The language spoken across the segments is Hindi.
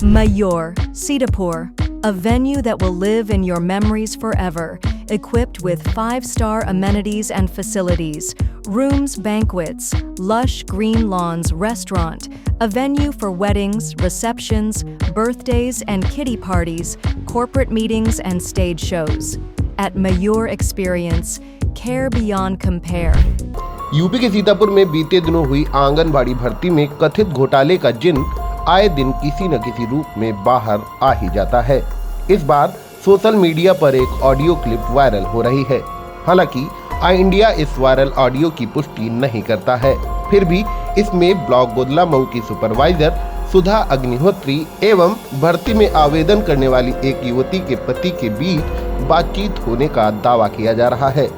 Mayur, Sitapur, a venue that will live in your memories forever, equipped with 5-star amenities and facilities, rooms, banquets, lush green lawns, restaurant, a venue for weddings, receptions, birthdays and kiddie parties, corporate meetings and stage shows. At Mayur Experience, care beyond compare. UP के सीतापुर में बीते दिनों हुई आंगनबाड़ी भर्ती में कथित घोटाले का जिन आए दिन किसी न किसी रूप में बाहर आ ही जाता है। इस बार सोशल मीडिया पर एक ऑडियो क्लिप वायरल हो रही है। हालांकि आई इंडिया इस वायरल ऑडियो की पुष्टि नहीं करता है, फिर भी इसमें ब्लॉक गोदला मऊ की सुपरवाइजर सुधा अग्निहोत्री एवं भर्ती में आवेदन करने वाली एक युवती के पति के बीच बातचीत होने का दावा किया जा रहा है।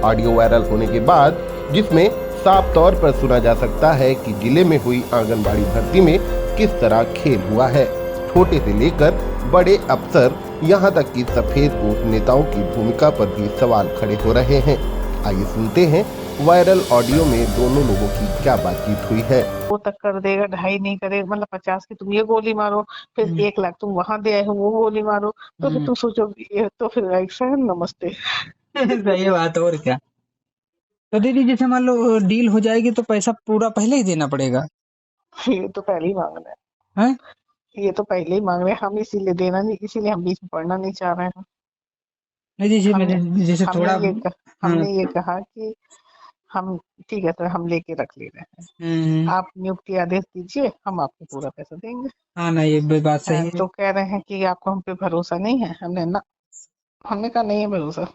ऑडियो वायरल होने के बाद जिसमें साफ तौर पर सुना जा सकता है कि जिले में हुई आंगनबाड़ी भर्ती में किस तरह खेल हुआ है। छोटे से लेकर बड़े अफसर यहां तक कि सफेद पोश नेताओं की भूमिका पर भी सवाल खड़े हो रहे हैं। आइए सुनते हैं वायरल ऑडियो में दोनों लोगों की क्या बातचीत हुई है। वो तक कर देगा, 2.5 नहीं करेगा, मतलब 50 की तुम ये गोली मारो, फिर 1 लाख तुम वहां दे आए हो वो गोली मारो, तो फिर तुम सोचो ये तो फिर ऐसा है। नमस्ते। सही बात। और क्या। तो दीदी जैसे मान लो डील हो जाएगी तो पैसा पूरा पहले ही देना पड़ेगा। ये तो पहले ही मांग रहे हैं? हैं, ये तो पहले ही मांग रहे हैं। हम इसीलिए देना नहीं, इसीलिए हम बीच में पढ़ना नहीं चाह रहे हैं। नहीं जैसे जैसे थोड़ा हमने ये कहा कि हम ठीक है, तो हम लेके रख ले रहे हैं, आप नियुक्ति आदेश दीजिए, हम आपको पूरा पैसा देंगे। हाँ ना, ये बात सही है। तो कह रहे हैं कि आपको हम पे भरोसा नहीं है। हमने कहा नहीं है भरोसा।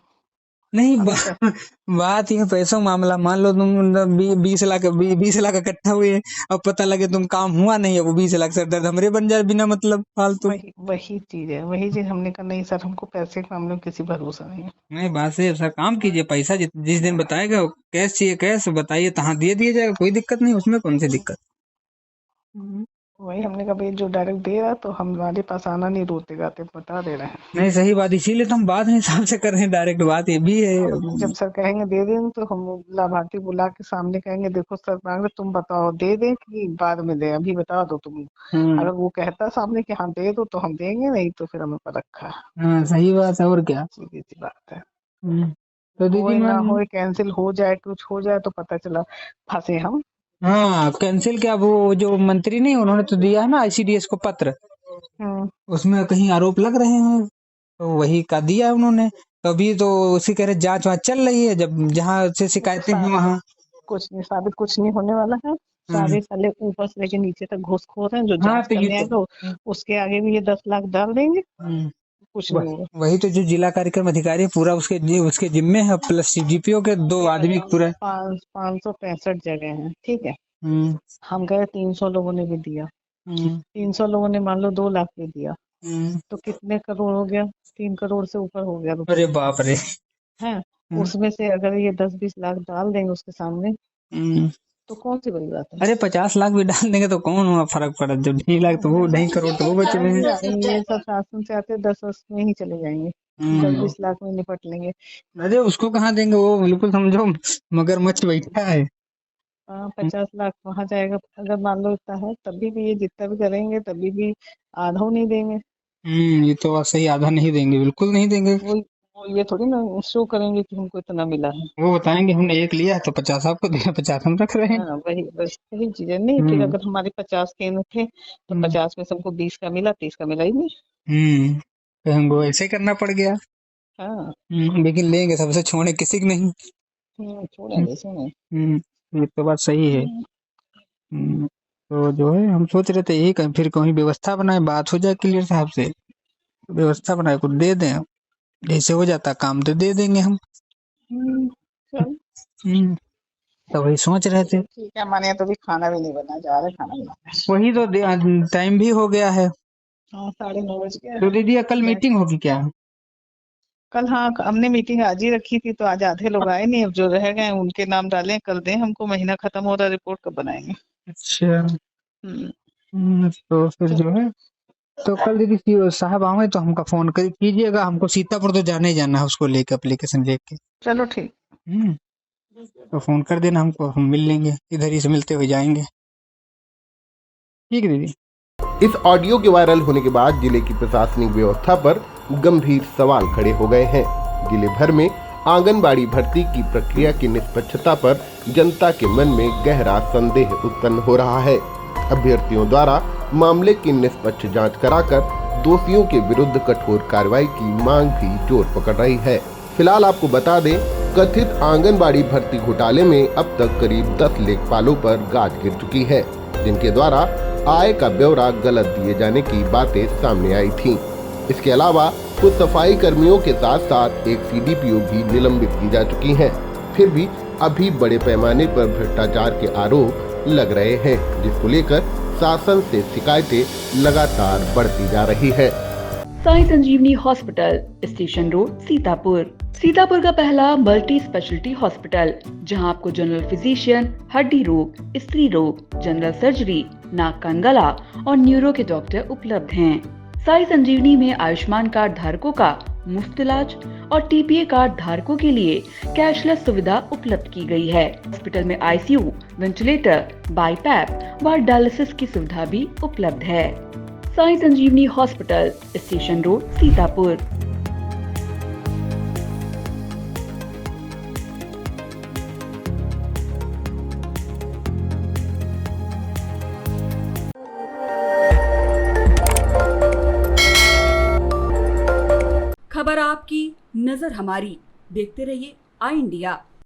नहीं बात ये पैसों मामला, मान लो तुम 20 लाख इकट्ठा हुए और पता लगे तुम काम हुआ नहीं है, वो 20 लाख सर दर्द हमरे बन जाए बिना मतलब फालतू। वही चीज हमने कहा नहीं सर, हमको पैसे के मामले में किसी भरोसा नहीं है। नहीं बात सही है सर, काम कीजिए, पैसा जिस दिन बताएगा कैश चाहिए कैश बताइए, तहाँ दे दिया जाएगा, कोई दिक्कत नहीं, उसमें कौन सी दिक्कत। वही हमने कहा भाई जो डायरेक्ट दे रहा तो हमारे पास आना नहीं, रोते गाते बता दे रहे हैं। नहीं सही बात, इसीलिए तो हम बात हिसाब से कर रहे हैं, डायरेक्ट बात ये भी है। जब सर कहेंगे दे दें तो हम लाभार्थी बुला के सामने कहेंगे देखो सर मांग रहे, तुम बताओ दे दें कि बाद में दे, अभी बता दो तुम। अगर वो कहता सामने कि हाँ दे दो तो हम देंगे, नहीं तो फिर हमें पर रखा। हाँ सही बात है। और क्या। सीधी सी बात है। तो दीदी ना हो, कैंसिल हो जाए, कुछ हो जाए तो पता चला फंसे हम। हाँ कैंसिल क्या, वो जो मंत्री नहीं उन्होंने तो दिया है ना आईसीडीएस को पत्र, उसमें कहीं आरोप लग रहे हैं, तो वही का दिया है उन्होंने। अभी तो उसी कह रहे जांच वाच चल रही है, जब जहाँ से शिकायतें हैं वहाँ कुछ नहीं साबित, कुछ नहीं होने वाला है। सारे साले ऊपर से लेके नीचे तक घूसखोर हैं। जो जांच करने आएगा उसके आगे भी ये 10 लाख डाल देंगे, कुछ नहीं होगा। वही तो जो जिला कार्यक्रम अधिकारी पूरा उसके जिम्मे है, प्लस जीपीओ के 2 आदमी पूरा 565 जगह हैं, ठीक है। हम गए 300 लोगों ने भी दिया, 300 लोगों ने मान लो 2 लाख भी दिया, तो कितने करोड़ हो गया? 3 करोड़ से ऊपर हो गया। अरे बाप रे। है उसमें से अगर ये 10-20 लाख डाल देंगे उसके सामने तो कौन सी बड़ी बात है। अरे 50 लाख भी डाल देंगे तो कौन हुआ फर्क पड़ा, जब 2.5 लाख तो वो 2.5 करोड़ तो वो बचे हैं। ये सब शासन से आते 10 वर्ष में ही चले जाएंगे, 10-20 लाख में निपट लेंगे। अरे उसको कहाँ देंगे, वो बिल्कुल समझो मगरमच्छ बैठा है। 50 लाख वहां जाएगा, अगर मान लो इतना है तभी भी ये जितना भी करेंगे तभी भी आधा नहीं देंगे। ये तो बात सही, आधा नहीं देंगे, बिल्कुल नहीं देंगे। वो ये थोड़ी ना शो करेंगे कि हमको इतना मिला है। वो बताएंगे हमने 1 लिया है तो 50 आपको दिया, 50 हम रख रहे हैं। वही चीज है। नहीं फिर अगर हमारे 50 केंद्र थे तो 50 में से हमको 20 का मिला, 30 का मिला ही नहीं। तो हमको ऐसे करना पड़ गया। लेकिन लेंगे सबसे, छोड़े किसी की नहीं। छोड़ेंगे। ये तो बात सही है। तो जो है हम सोच रहे थे यही फिर कहीं व्यवस्था बनाए, बात हो जाए क्लियर साहब से, व्यवस्था बनाए कुछ दे दें, जैसे हो जाता काम तो दे देंगे हम। तो वही सोच रहे थे। ठीक है, माने तो भी खाना भी नहीं बना, जा रहे खाना बनाना। वही तो टाइम भी हो गया है। 9:30 बज गया। तो दीदी कल मीटिंग होगी क्या? कल हाँ, हमने मीटिंग आज ही रखी थी, तो आज आधे लोग आए नहीं, अब जो रह गए उनके नाम डालें, कर दें। हमको महीना खत्म हो रहा, रिपोर्ट कब बनाएंगे? अच्छा। तो फिर जो है तो कल दीदी साहब आवे तो हमका फोन कीजिएगा, हमको सीतापुर तो जाने ही जाना है उसको लेके, एप्लीकेशन लेके। चलो ठीक। तो फोन कर देना हमको, हम मिल लेंगे, इधर ही से मिलते हुए जाएंगे। ठीक है दीदी। इस ऑडियो के वायरल होने के बाद जिले की प्रशासनिक व्यवस्था पर गंभीर सवाल खड़े हो गए हैं। जिले भर में आंगनबाड़ी भर्ती की प्रक्रिया की निष्पक्षता पर जनता के मन में गहरा संदेह उत्पन्न हो रहा है। अभ्यर्थियों द्वारा मामले की निष्पक्ष जांच कराकर दोषियों के विरुद्ध कठोर कार्रवाई की मांग भी जोर पकड़ रही है। फिलहाल आपको बता दें, कथित आंगनबाड़ी भर्ती घोटाले में अब तक करीब 10 लेखपालों पर गाज गिर चुकी है, जिनके द्वारा आय का ब्यौरा गलत दिए जाने की बातें सामने आई थीं। इसके अलावा कुछ सफाई कर्मियों के साथ साथ एक सीडीपीओ भी निलंबित की जा चुकी हैं। फिर भी अभी बड़े पैमाने पर भ्रष्टाचार के आरोप लग रहे हैं, जिसको लेकर शासन से शिकायतें लगातार बढ़ती जा रही है। Sai Sanjeevani hospital, station road, Sitapur. Sitapur का पहला मल्टी स्पेशलिटी हॉस्पिटल, जहां आपको जनरल फिजिशियन, हड्डी रोग, स्त्री रोग, जनरल सर्जरी, नाक कान गला और न्यूरो के डॉक्टर उपलब्ध हैं। साई संजीवनी में आयुष्मान कार्ड धारकों का मुफ्त इलाज और टीपीए कार्ड धारकों के लिए कैशलेस सुविधा उपलब्ध की गई है। हॉस्पिटल में आईसीयू, वेंटिलेटर, बाईपैप व डायलिसिस की सुविधा भी उपलब्ध है। Sai Sanjeevani hospital, station road, Sitapur. खबर आपकी, नजर हमारी। देखते रहिए आई इंडिया।